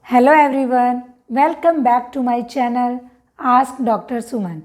Hello everyone, welcome back to my channel ask doctor Suman.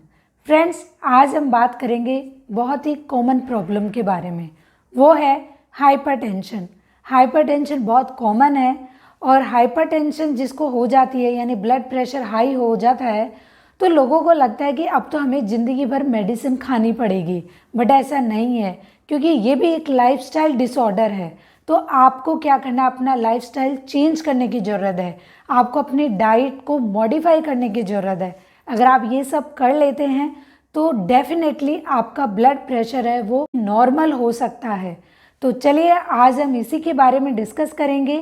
Friends, आज हम बात करेंगे बहुत ही कॉमन प्रॉब्लम के बारे में। वो है हाइपरटेंशन। हाइपरटेंशन बहुत कॉमन है और हाइपरटेंशन जिसको हो जाती है यानी ब्लड प्रेशर हाई हो जाता है तो लोगों को लगता है कि अब तो हमें ज़िंदगी भर मेडिसिन खानी पड़ेगी, बट ऐसा नहीं है क्योंकि ये भी एक लाइफस्टाइल डिसऑर्डर है। तो आपको क्या करना है, अपना लाइफस्टाइल चेंज करने की ज़रूरत है। आपको अपनी डाइट को मॉडिफाई करने की ज़रूरत है। अगर आप ये सब कर लेते हैं तो डेफिनेटली आपका ब्लड प्रेशर है वो नॉर्मल हो सकता है। तो चलिए आज हम इसी के बारे में डिस्कस करेंगे।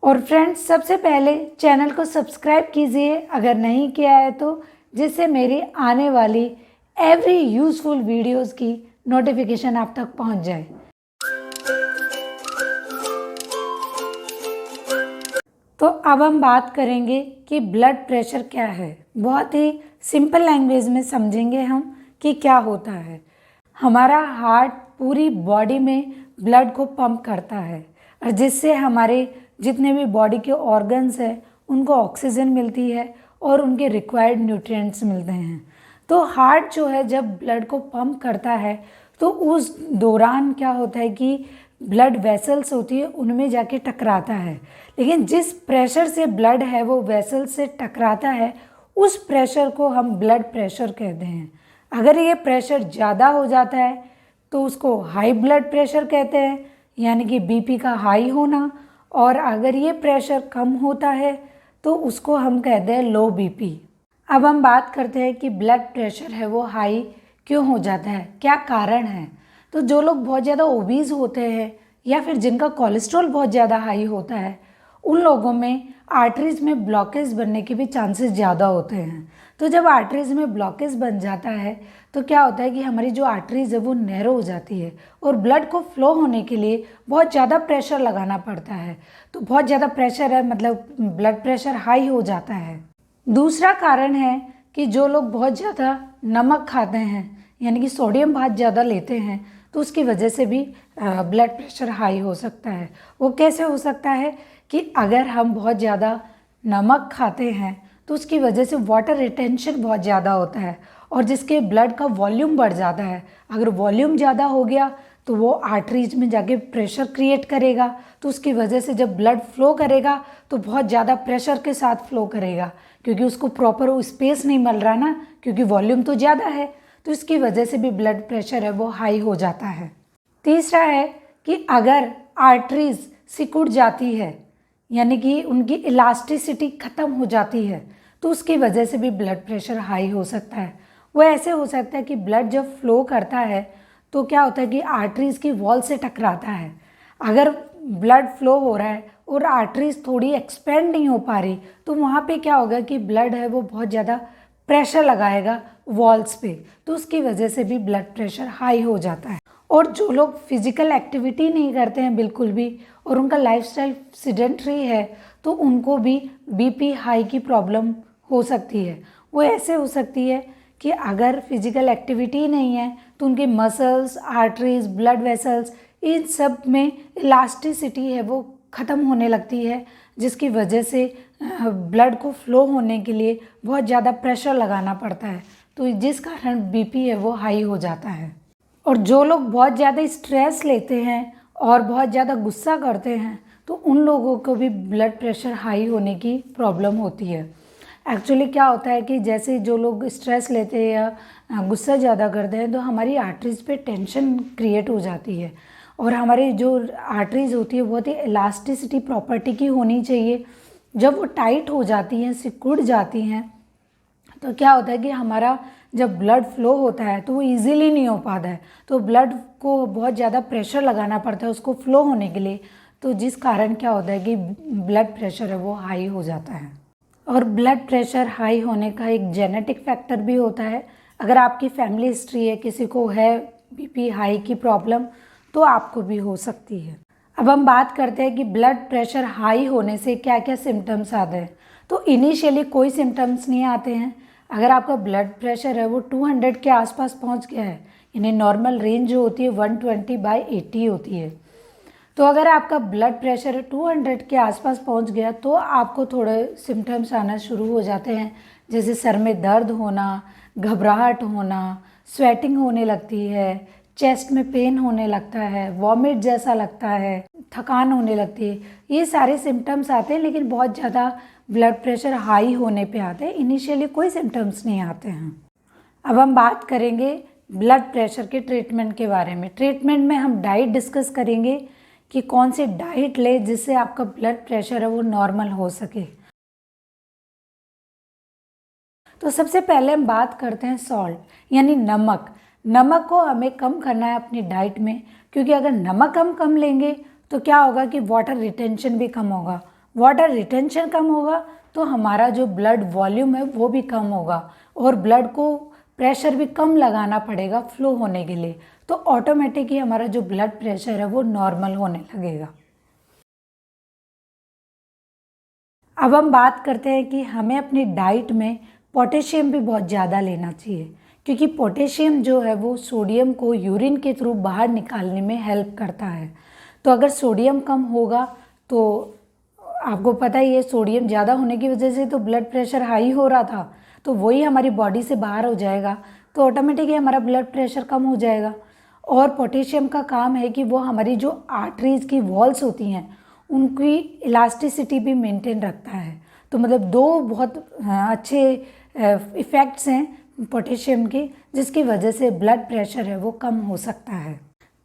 और फ्रेंड्स, सबसे पहले चैनल को सब्सक्राइब कीजिए अगर नहीं किया है तो, जिससे मेरी आने वाली एवरी यूज़फुल वीडियोज़ की नोटिफिकेशन आप तक पहुंच जाए। तो अब हम बात करेंगे कि ब्लड प्रेशर क्या है। बहुत ही सिंपल लैंग्वेज में समझेंगे हम कि क्या होता है। हमारा हार्ट पूरी बॉडी में ब्लड को पंप करता है और जिससे हमारे जितने भी बॉडी के ऑर्गन्स हैं उनको ऑक्सीजन मिलती है और उनके रिक्वायर्ड न्यूट्रिएंट्स मिलते हैं। तो हार्ट जो है जब ब्लड को पंप करता है तो उस दौरान क्या होता है कि ब्लड वेसल्स होती है उनमें जाके टकराता है। लेकिन जिस प्रेशर से ब्लड है वो वेसल से टकराता है उस प्रेशर को हम ब्लड प्रेशर कहते हैं। अगर ये प्रेशर ज़्यादा हो जाता है तो उसको हाई ब्लड प्रेशर कहते हैं, यानी कि बीपी का हाई होना। और अगर ये प्रेशर कम होता है तो उसको हम कहते हैं लो बीपी। अब हम बात करते हैं कि ब्लड प्रेशर है वो हाई क्यों हो जाता है, क्या कारण है। तो जो लोग बहुत ज़्यादा ओबीज होते हैं या फिर जिनका कोलेस्ट्रॉल बहुत ज़्यादा हाई होता है उन लोगों में आर्टरीज में ब्लॉकेज बनने के भी चांसेस ज़्यादा होते हैं। तो जब आर्टरीज में ब्लॉकेज बन जाता है तो क्या होता है कि हमारी जो आर्टरीज है वो नैरो हो जाती है और ब्लड को फ्लो होने के लिए बहुत ज़्यादा प्रेशर लगाना पड़ता है। तो बहुत ज़्यादा प्रेशर है मतलब ब्लड प्रेशर हाई हो जाता है। दूसरा कारण है कि जो लोग बहुत ज़्यादा नमक खाते हैं यानी कि सोडियम बहुत ज़्यादा लेते हैं तो उसकी वजह से भी ब्लड प्रेशर हाई हो सकता है। वो कैसे हो सकता है कि अगर हम बहुत ज़्यादा नमक खाते हैं तो उसकी वजह से वाटर रिटेंशन बहुत ज़्यादा होता है और जिसके ब्लड का वॉल्यूम बढ़ जाता है। अगर वॉल्यूम ज़्यादा हो गया तो वो आर्टरीज में जाके प्रेशर क्रिएट करेगा तो उसकी वजह से जब ब्लड फ्लो करेगा तो बहुत ज़्यादा प्रेशर के साथ फ्लो करेगा क्योंकि उसको प्रॉपर स्पेस नहीं मिल रहा ना, क्योंकि वॉल्यूम तो ज़्यादा है। तो इसकी वजह से भी ब्लड प्रेशर है वो हाई हो जाता है। तीसरा है कि अगर आर्टरीज सिकुड़ जाती है यानी कि उनकी इलास्टिसिटी ख़त्म हो जाती है तो उसकी वजह से भी ब्लड प्रेशर हाई हो सकता है। वो ऐसे हो सकता है कि ब्लड जब फ्लो करता है तो क्या होता है कि आर्टरीज की वॉल से टकराता है। अगर ब्लड फ्लो हो रहा है और आर्टरीज थोड़ी एक्सपेंड नहीं हो पा रही तो वहाँ पे क्या होगा कि ब्लड है वो बहुत ज़्यादा प्रेशर लगाएगा वॉल्स पे, तो उसकी वजह से भी ब्लड प्रेशर हाई हो जाता है। और जो लोग फिजिकल एक्टिविटी नहीं करते हैं बिल्कुल भी और उनका लाइफस्टाइल सिडेंटरी है तो उनको भी बीपी हाई की प्रॉब्लम हो सकती है। वो ऐसे हो सकती है कि अगर फिजिकल एक्टिविटी नहीं है तो उनके muscles, arteries, blood vessels in सब में इलास्टिसिटी है वो ख़त्म होने लगती है, जिसकी वजह से ब्लड को फ्लो होने के लिए बहुत ज़्यादा प्रेशर लगाना पड़ता है, तो जिस कारण बीपी है वो हाई हो जाता है। और जो लोग बहुत ज़्यादा स्ट्रेस लेते हैं और बहुत ज़्यादा गुस्सा करते हैं तो उन लोगों को भी ब्लड प्रेशर हाई होने की प्रॉब्लम होती है। एक्चुअली क्या होता है कि जैसे जो लोग स्ट्रेस लेते हैं या गुस्सा ज़्यादा करते हैं तो हमारी आर्टरीज पे टेंशन क्रिएट हो जाती है और हमारी जो आर्टरीज होती है बहुत ही इलास्टिसिटी प्रॉपर्टी की होनी चाहिए। जब वो टाइट हो जाती हैं, सिकुड़ जाती हैं, तो क्या होता है कि हमारा जब ब्लड फ्लो होता है तो वो इजीली नहीं हो पाता है, तो ब्लड को बहुत ज़्यादा प्रेशर लगाना पड़ता है उसको फ्लो होने के लिए, तो जिस कारण क्या होता है कि ब्लड प्रेशर है वो हाई हो जाता है। और ब्लड प्रेशर हाई होने का एक जेनेटिक फैक्टर भी होता है। अगर आपकी फैमिली हिस्ट्री है, किसी को है बीपी हाई की प्रॉब्लम, तो आपको भी हो सकती है। अब हम बात करते हैं कि ब्लड प्रेशर हाई होने से क्या क्या सिम्टम्स आते हैं। तो इनिशियली कोई सिम्टम्स नहीं आते हैं। अगर आपका ब्लड प्रेशर है वो 200 के आसपास पहुंच गया है, यानी नॉर्मल रेंज जो होती है 120/80 होती है, तो अगर आपका ब्लड प्रेशर 200 के आसपास पहुंच गया तो आपको थोड़े सिम्टम्स आना शुरू हो जाते हैं, जैसे सर में दर्द होना, घबराहट होना, स्वेटिंग होने लगती है, चेस्ट में पेन होने लगता है, वॉमिट जैसा लगता है, थकान होने लगती है। ये सारे सिम्टम्स आते हैं, लेकिन बहुत ज़्यादा ब्लड प्रेशर हाई होने पे आते हैं। इनिशियली कोई सिम्टम्स नहीं आते हैं। अब हम बात करेंगे ब्लड प्रेशर के ट्रीटमेंट के बारे में। ट्रीटमेंट में हम डाइट डिस्कस करेंगे कि कौन सी डाइट ले जिससे आपका ब्लड प्रेशर है वो नॉर्मल हो सके। तो सबसे पहले हम बात करते हैं सॉल्ट यानी नमक। नमक को हमें कम करना है अपनी डाइट में, क्योंकि अगर नमक हम कम लेंगे तो क्या होगा कि वाटर रिटेंशन भी कम होगा। वाटर रिटेंशन कम होगा तो हमारा जो ब्लड वॉल्यूम है वो भी कम होगा और ब्लड को प्रेशर भी कम लगाना पड़ेगा फ्लो होने के लिए, तो ऑटोमेटिक ही हमारा जो ब्लड प्रेशर है वो नॉर्मल होने लगेगा। अब हम बात करते हैं कि हमें अपनी डाइट में पोटेशियम भी बहुत ज़्यादा लेना चाहिए, क्योंकि पोटेशियम जो है वो सोडियम को यूरिन के थ्रू बाहर निकालने में हेल्प करता है। तो अगर सोडियम कम होगा तो आपको पता ही है, सोडियम ज़्यादा होने की वजह से तो ब्लड प्रेशर हाई हो रहा था, तो वही हमारी बॉडी से बाहर हो जाएगा, तो ऑटोमेटिकली हमारा ब्लड प्रेशर कम हो जाएगा। और पोटेशियम का काम है कि वो हमारी जो आर्टरीज की वॉल्स होती हैं उनकी इलास्टिसिटी भी मेंटेन रखता है। तो मतलब दो बहुत अच्छे इफ़ेक्ट्स हैं पोटेशियम के, जिसकी वजह से ब्लड प्रेशर है वो कम हो सकता है।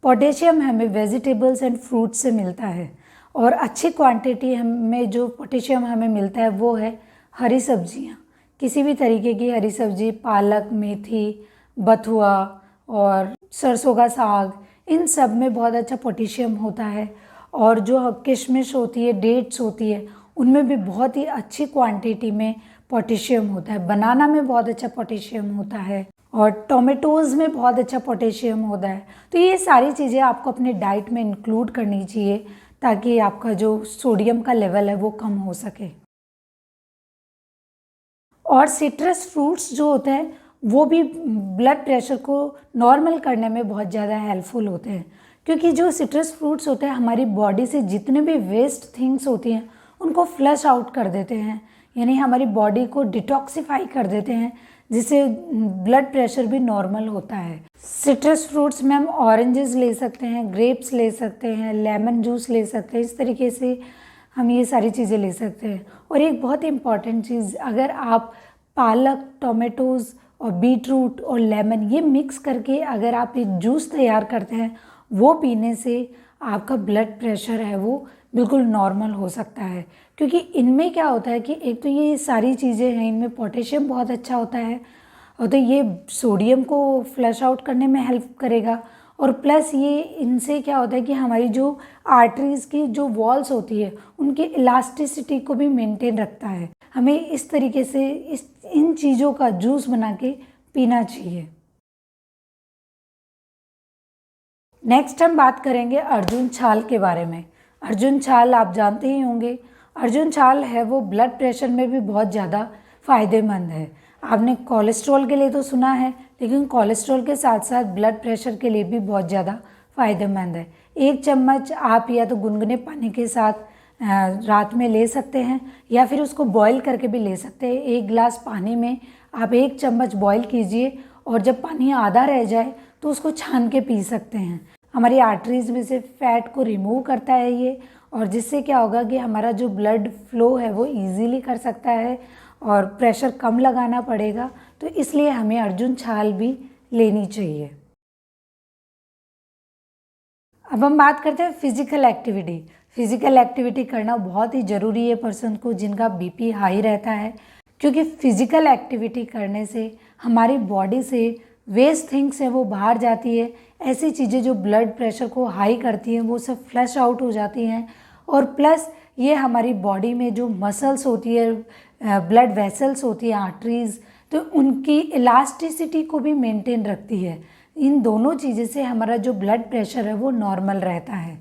पोटेशियम हमें वेजिटेबल्स एंड फ्रूट्स से मिलता है, और अच्छी क्वांटिटी में जो पोटेशियम हमें मिलता है वो है हरी सब्जियाँ। किसी भी तरीके की हरी सब्जी, पालक, मेथी, बथुआ और सरसों का साग, इन सब में बहुत अच्छा पोटेशियम होता है। और जो किशमिश होती है, डेट्स होती है, उनमें भी बहुत ही अच्छी क्वांटिटी में पोटेशियम होता है। बनाना में बहुत अच्छा पोटेशियम होता है और टोमेटोज़ में बहुत अच्छा पोटेशियम होता है। तो ये सारी चीज़ें आपको अपने डाइट में इंक्लूड करनी चाहिए ताकि आपका जो सोडियम का लेवल है वो कम हो सके। और सिट्रस फ्रूट्स जो होते हैं वो भी ब्लड प्रेशर को नॉर्मल करने में बहुत ज़्यादा हेल्पफुल होते हैं, क्योंकि जो सिट्रस फ्रूट्स होते हैं हमारी बॉडी से जितने भी वेस्ट थिंग्स होती हैं उनको फ्लश आउट कर देते हैं, यानी हमारी बॉडी को डिटॉक्सिफाई कर देते हैं, जिससे ब्लड प्रेशर भी नॉर्मल होता है। सिट्रस फ्रूट्स में हम ऑरेंजेस ले सकते हैं, ग्रेप्स ले सकते हैं, लेमन जूस ले सकते हैं। इस तरीके से हम ये सारी चीज़ें ले सकते हैं। और एक बहुत ही इम्पॉर्टेंट चीज़, अगर आप पालक, टोमेटोज़ और बीटरूट और लेमन ये मिक्स करके अगर आप एक जूस तैयार करते हैं, वो पीने से आपका ब्लड प्रेशर है वो बिल्कुल नॉर्मल हो सकता है। क्योंकि इनमें क्या होता है कि एक तो ये सारी चीज़ें हैं, इनमें पोटेशियम बहुत अच्छा होता है, और तो ये सोडियम को फ्लश आउट करने में हेल्प करेगा, और प्लस ये इनसे क्या होता है कि हमारी जो आर्टरीज़ की जो वॉल्स होती है उनकी इलास्टिसिटी को भी मेंटेन रखता है। हमें इस तरीके से इन चीज़ों का जूस बना के पीना चाहिए। नेक्स्ट हम बात करेंगे अर्जुन छाल के बारे में। अर्जुन छाल आप जानते ही होंगे। अर्जुन छाल है वो ब्लड प्रेशर में भी बहुत ज़्यादा फ़ायदेमंद है। आपने कोलेस्ट्रॉल के लिए तो सुना है, लेकिन कोलेस्ट्रॉल के साथ साथ ब्लड प्रेशर के लिए भी बहुत ज़्यादा फ़ायदेमंद है। 1 चम्मच आप या तो गुनगुने पानी के साथ रात में ले सकते हैं, या फिर उसको बॉईल करके भी ले सकते हैं। 1 गिलास पानी में आप 1 चम्मच बॉईल कीजिए, और जब पानी आधा रह जाए तो उसको छान के पी सकते हैं। हमारी आर्टरीज में से फैट को रिमूव करता है ये, और जिससे क्या होगा कि हमारा जो ब्लड फ्लो है वो ईजीली कर सकता है और प्रेशर कम लगाना पड़ेगा। तो इसलिए हमें अर्जुन छाल भी लेनी चाहिए। अब हम बात करते हैं फिजिकल एक्टिविटी। फिजिकल एक्टिविटी करना बहुत ही ज़रूरी है पर्सन को जिनका बीपी हाई रहता है, क्योंकि फिजिकल एक्टिविटी करने से हमारी बॉडी से वेस्ट थिंग्स हैं वो बाहर जाती है। ऐसी चीज़ें जो ब्लड प्रेशर को हाई करती हैं वो सब फ्लश आउट हो जाती हैं, और प्लस ये हमारी बॉडी में जो मसल्स होती है, ब्लड वेसल्स होती है, आर्टरीज, तो उनकी इलास्टिसिटी को भी मेंटेन रखती है। इन दोनों चीज़ें से हमारा जो ब्लड प्रेशर है वो नॉर्मल रहता है।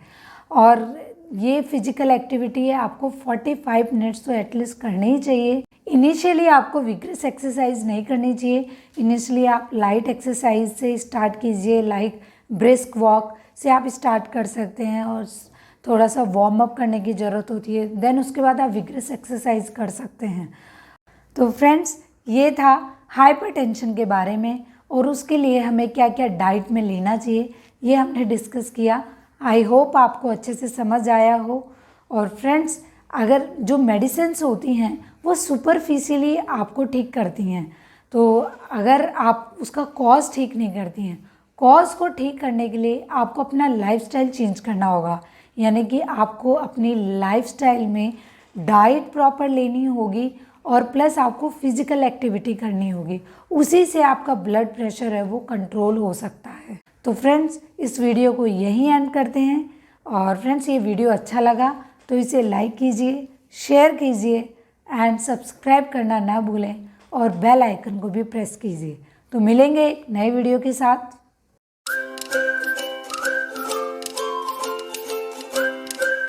और ये फिजिकल एक्टिविटी है, आपको 45 मिनट्स तो एटलीस्ट करनी ही चाहिए। इनिशियली आपको विग्रेस एक्सरसाइज नहीं करनी चाहिए। इनिशियली आप लाइट एक्सरसाइज से स्टार्ट कीजिए, लाइक ब्रिस्क वॉक से आप स्टार्ट कर सकते हैं, और थोड़ा सा वार्म अप करने की ज़रूरत होती है। देन उसके बाद आप विग्रेस एक्सरसाइज कर सकते हैं। तो फ्रेंड्स, ये था हाइपरटेंशन के बारे में और उसके लिए हमें क्या क्या डाइट में लेना चाहिए, ये हमने डिस्कस किया। आई होप आपको अच्छे से समझ आया हो। और फ्रेंड्स, अगर जो मेडिसिन्स होती हैं वो सुपरफिशियली आपको ठीक करती हैं, तो अगर आप उसका कॉज ठीक नहीं करती हैं, कॉज को ठीक करने के लिए आपको अपना लाइफस्टाइल चेंज करना होगा। यानी कि आपको अपनी लाइफस्टाइल में डाइट प्रॉपर लेनी होगी और प्लस आपको फिजिकल एक्टिविटी करनी होगी। उसी से आपका ब्लड प्रेशर है वो कंट्रोल हो सकता है। तो फ्रेंड्स, इस वीडियो को यहीं एंड करते हैं। और फ्रेंड्स, ये वीडियो अच्छा लगा तो इसे लाइक कीजिए, शेयर कीजिए एंड सब्सक्राइब करना ना भूलें और बेल आइकन को भी प्रेस कीजिए। तो मिलेंगे एक नए वीडियो के साथ।